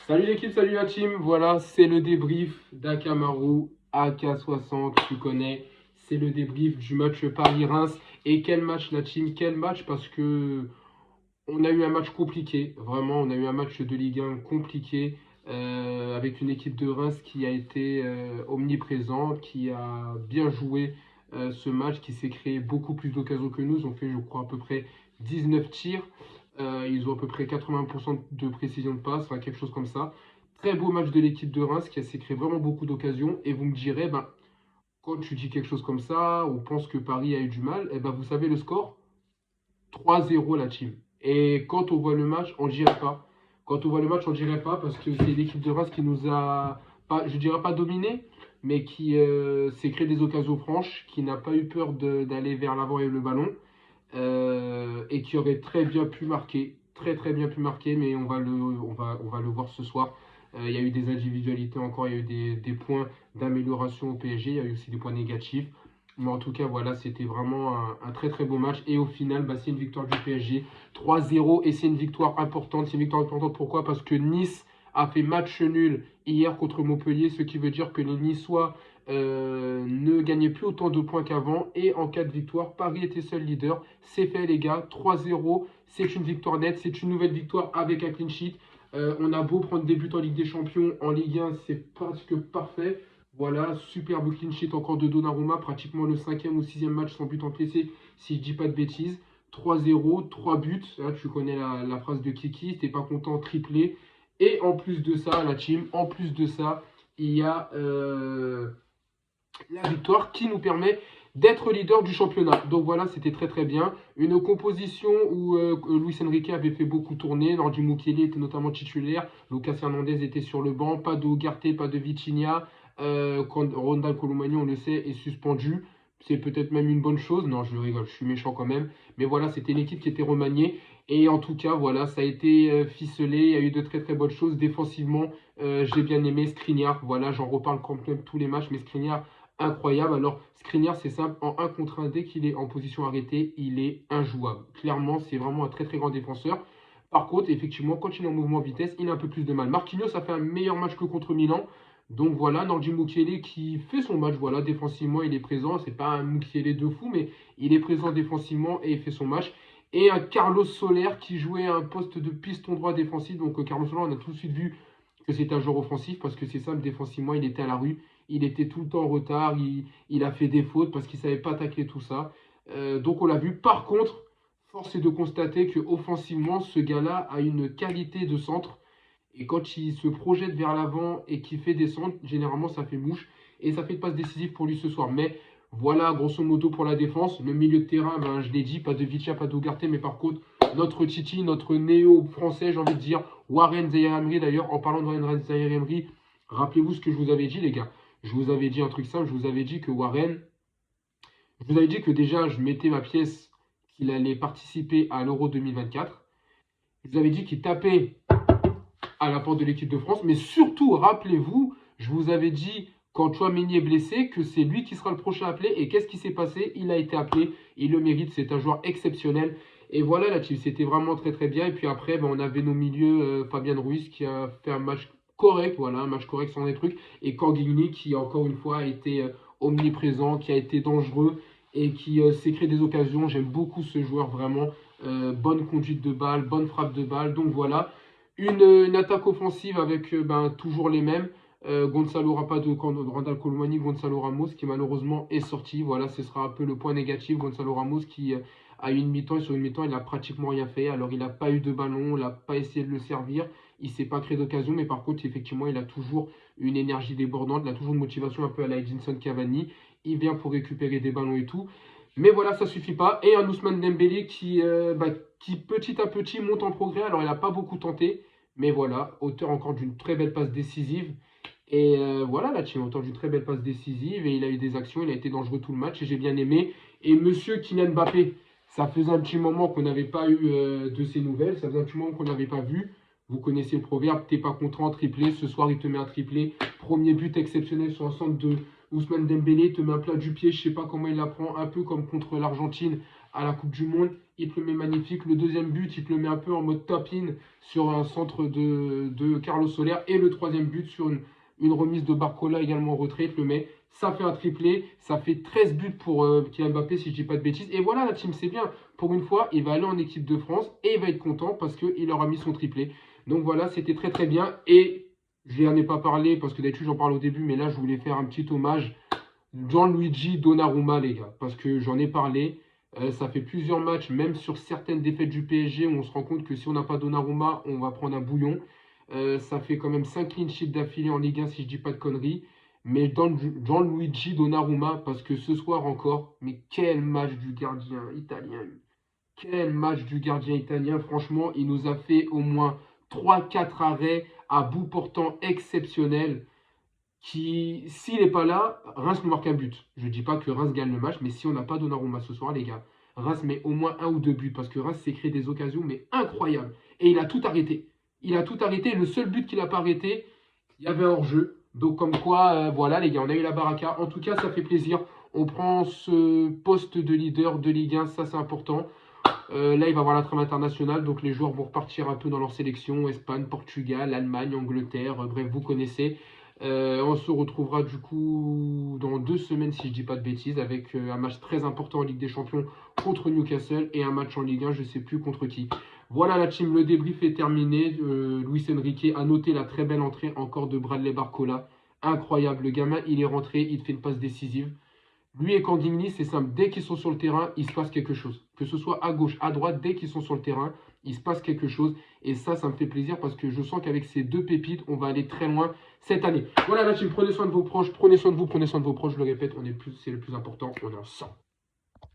Salut l'équipe, salut la team. Voilà, c'est le débrief d'Akamaru AK60, tu connais. C'est le débrief du match Paris-Reims. Et quel match la team? Quel match parce que on a eu un match compliqué. Vraiment, on a eu un match de Ligue 1 compliqué avec une équipe de Reims qui a été omniprésente, qui a bien joué ce match, qui s'est créé beaucoup plus d'occasions que nous. Ils ont fait, je crois, à peu près 19 tirs. Ils ont à peu près 80% de précision de passe, enfin quelque chose comme ça. Très beau match de l'équipe de Reims qui s'est créé vraiment beaucoup d'occasions. Et vous me direz, ben, quand tu dis quelque chose comme ça, on pense que Paris a eu du mal, et ben vous savez le score? 3-0 la team. Et quand on voit le match, on dirait pas. Quand on voit le match, on dirait pas parce que c'est l'équipe de Reims qui nous a, pas, je dirais pas dominé, mais qui s'est créé des occasions franches, qui n'a pas eu peur d'aller vers l'avant et le ballon, et qui aurait très bien pu marquer, très bien pu marquer, mais on va le voir ce soir. Il y a eu des individualités encore, il y a eu des points d'amélioration au PSG, il y a eu aussi des points négatifs. Mais en tout cas, voilà, c'était vraiment un très beau match. Et au final, bah, c'est une victoire du PSG 3-0. Et c'est une victoire importante. C'est une victoire importante pourquoi? Parce que Nice a fait match nul hier contre Montpellier, ce qui veut dire que les Niçois ne gagnaient plus autant de points qu'avant. Et en cas de victoire, Paris était seul leader. C'est fait, les gars. 3-0. C'est une victoire nette. C'est une nouvelle victoire avec un clean sheet. On a beau prendre des buts en Ligue des Champions, en Ligue 1, c'est presque parfait. Voilà, superbe clean sheet encore de Donnarumma, pratiquement le cinquième ou sixième match sans but encaissé, si je dis pas de bêtises. 3-0, 3 buts, hein, tu connais la phrase de Kiki, si t'es pas content, triplé. Et en plus de ça, la team, en plus de ça, il y a la victoire qui nous permet d'être leader du championnat. Donc voilà, c'était très bien. Une composition où Luis Enrique avait fait beaucoup tourner. Nordi Mukiele était notamment titulaire. Lucas Hernandez était sur le banc. Pas de Ugarte, pas de Vitinha. Rondal Colomani, on le sait, est suspendu. C'est peut-être même une bonne chose. Non, je rigole, je suis méchant quand même. Mais voilà, c'était une équipe qui était remaniée. Et en tout cas, voilà, ça a été ficelé. Il y a eu de très bonnes choses. Défensivement, j'ai bien aimé Skriniar. Voilà, j'en reparle quand même tous les matchs. Mais Skriniar, incroyable. Alors, Skriniar, c'est simple, en 1 contre 1, dès qu'il est en position arrêtée, il est injouable. Clairement, c'est vraiment un très grand défenseur. Par contre, effectivement, quand il est en mouvement vitesse, il a un peu plus de mal. Marquinhos a fait un meilleur match que contre Milan. Donc voilà, Nordi Mukiele qui fait son match. Voilà, défensivement, il est présent. C'est pas un Mukiele de fou, mais il est présent défensivement et il fait son match. Et un Carlos Soler qui jouait à un poste de piston droit défensif. Donc Carlos Soler, on a tout de suite vu que c'est un joueur offensif parce que c'est simple, défensivement, il était à la rue. Il était tout le temps en retard, il a fait des fautes parce qu'il ne savait pas tacler tout ça. Donc on l'a vu. Par contre, force est de constater que offensivement, ce gars-là a une qualité de centre. Et quand il se projette vers l'avant et qu'il fait descendre, généralement ça fait mouche. Et ça fait de passe décisive pour lui ce soir. Mais voilà, grosso modo pour la défense. Le milieu de terrain, ben, je l'ai dit, pas de Vitia, pas d'Ugarte, mais par contre, notre Titi, notre néo-français, j'ai envie de dire, Warren Zaïre-Emery d'ailleurs. En parlant de Warren Zaïre-Emery, rappelez-vous ce que je vous avais dit, les gars. Je vous avais dit un truc simple, je vous avais dit que Warren, je vous avais dit que déjà je mettais ma pièce qu'il allait participer à l'Euro 2024. Je vous avais dit qu'il tapait à la porte de l'équipe de France, mais surtout, rappelez-vous, je vous avais dit quand Chouameni est blessé que c'est lui qui sera le prochain appelé. Et qu'est-ce qui s'est passé? Il a été appelé, il le mérite, c'est un joueur exceptionnel. Et voilà, la team, c'était vraiment très bien. Et puis après, ben, on avait nos milieux, Fabien Ruiz qui a fait un match correct, voilà, un match correct sans des trucs. Et Kanguini qui, encore une fois, a été omniprésent, qui a été dangereux et qui s'est créé des occasions. J'aime beaucoup ce joueur, vraiment. Bonne conduite de balle, bonne frappe de balle. Donc voilà, une attaque offensive avec ben, toujours les mêmes. Gonzalo Rapado, Randal Colomani, Gonzalo Ramos qui malheureusement est sorti. Voilà, ce sera un peu le point négatif. Gonzalo Ramos qui a une mi-temps et sur une mi-temps il n'a pratiquement rien fait. Alors il n'a pas eu de ballon, il n'a pas essayé de le servir, il ne s'est pas créé d'occasion, mais par contre effectivement il a toujours une énergie débordante, il a toujours une motivation un peu à la Edinson Cavani. Il vient pour récupérer des ballons et tout. Mais voilà, ça suffit pas. Et un Ousmane Dembélé qui petit à petit monte en progrès. Alors il n'a pas beaucoup tenté, mais voilà, auteur encore d'une très belle passe décisive. Et voilà, là, tu auteur d'une très belle passe décisive. Et il a eu des actions, il a été dangereux tout le match. Et j'ai bien aimé. Et monsieur Kylian Mbappé, ça faisait un petit moment qu'on n'avait pas eu de ses nouvelles. Ça faisait un petit moment qu'on n'avait pas vu. Vous connaissez le proverbe, t'es pas content, triplé. Ce soir, il te met un triplé. Premier but exceptionnel sur un centre de Ousmane Dembélé. Il te met un plat du pied. Je sais pas comment il la prend. Un peu comme contre l'Argentine à la Coupe du Monde. il te le met magnifique. Le deuxième but, il te le met un peu en mode top-in sur un centre de Carlos Soler. Et le troisième but sur une remise de Barcola également en retrait, il te le met. Ça fait un triplé, ça fait 13 buts pour Kylian Mbappé si je dis pas de bêtises. Et voilà, la team, c'est bien. Pour une fois, il va aller en équipe de France et il va être content parce qu'il aura mis son triplé. Donc voilà, c'était très très bien. Et je n'en ai pas parlé parce que d'habitude j'en parle au début, mais là je voulais faire un petit hommage. Gianluigi Donnarumma, les gars, parce que j'en ai parlé. Ça fait plusieurs matchs, même sur certaines défaites du PSG, où on se rend compte que si on n'a pas Donnarumma, on va prendre un bouillon. Ça fait quand même 5 clean sheets d'affilée en Ligue 1, si je dis pas de conneries. Mais dans Gianluigi Donnarumma, parce que ce soir encore, mais quel match du gardien italien. Quel match du gardien italien. Franchement, il nous a fait au moins 3-4 arrêts à bout portant exceptionnels qui, s'il n'est pas là, Reims nous marque un but. Je ne dis pas que Reims gagne le match, mais si on n'a pas Donnarumma ce soir, les gars, Reims met au moins un ou deux buts, parce que Reims s'est créé des occasions, mais incroyables. Et il a tout arrêté. Il a tout arrêté. Le seul but qu'il n'a pas arrêté, il y avait un hors-jeu. Donc comme quoi, voilà les gars, on a eu la baraka. En tout cas, ça fait plaisir. On prend ce poste de leader de Ligue 1, ça c'est important. Là, il va y avoir la trame internationale, donc les joueurs vont repartir un peu dans leur sélection. Espagne, Portugal, Allemagne, Angleterre, bref, vous connaissez. On se retrouvera du coup dans 2 semaines, si je dis pas de bêtises, avec un match très important en Ligue des Champions contre Newcastle et un match en Ligue 1, je sais plus contre qui. Voilà la team, le débrief est terminé. Luis Enrique a noté la très belle entrée encore de Bradley Barcola. Incroyable, le gamin, il est rentré, il te fait une passe décisive. Lui et Candigny, c'est simple. Dès qu'ils sont sur le terrain, il se passe quelque chose. Que ce soit à gauche, à droite, dès qu'ils sont sur le terrain, il se passe quelque chose. Et ça me fait plaisir parce que je sens qu'avec ces deux pépites, on va aller très loin cette année. Voilà la team, prenez soin de vos proches, prenez soin de vous, prenez soin de vos proches. Je le répète, c'est le plus important, on est ensemble.